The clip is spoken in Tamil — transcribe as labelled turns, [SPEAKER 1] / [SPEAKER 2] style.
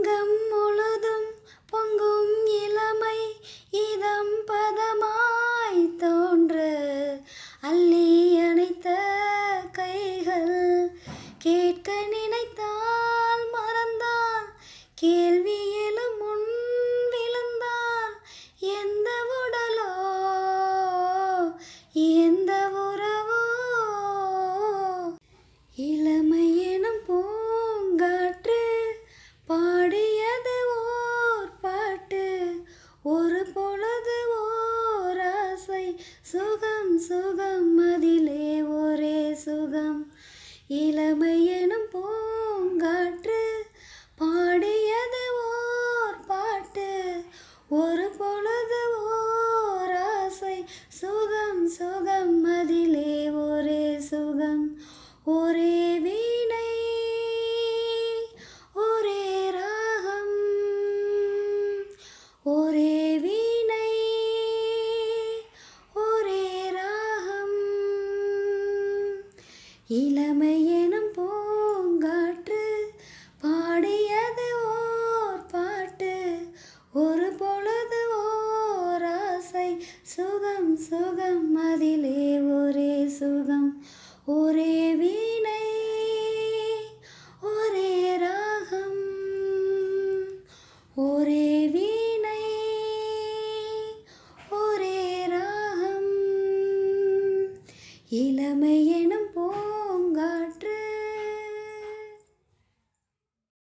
[SPEAKER 1] அங்கம் முழுதும் பொங்கும் இளமை இதம் பதமாய் தோன்ற அள்ளி அணைத்த கைகள் கேட்க நினைத்தால் மறந்தால் கேள்வி எழும் முன் விழுந்தால் எந்த உடலோ எந்த உறவோ இளமை எனும் பூங்காற்று பாடியது ஓர் பாட்டு ஒரு பொழுது ஓர் ஆசை சுகம் சுகம் அதிலே ஒரே சுகம் இளமை எனும் பூங்காற்று பாடியது ஓர் பாட்டு ஒரு பொழுது ஓர் ஆசை சுகம் சுகம் அதிலே ஒரே சுகம் ஒரே வீணை ஒரே ராகம் ஒரே வீணை ஒரே ராகம் இளமை எனும் பூங்காற்று பாடியது ஓர் பாட்டு ஒரு பொழுது ஓர் ஆசை சுகம் சுகம் அதிலே ஒரே சுகம் ஒரே வீணை ஒரே ராகம் ஒரே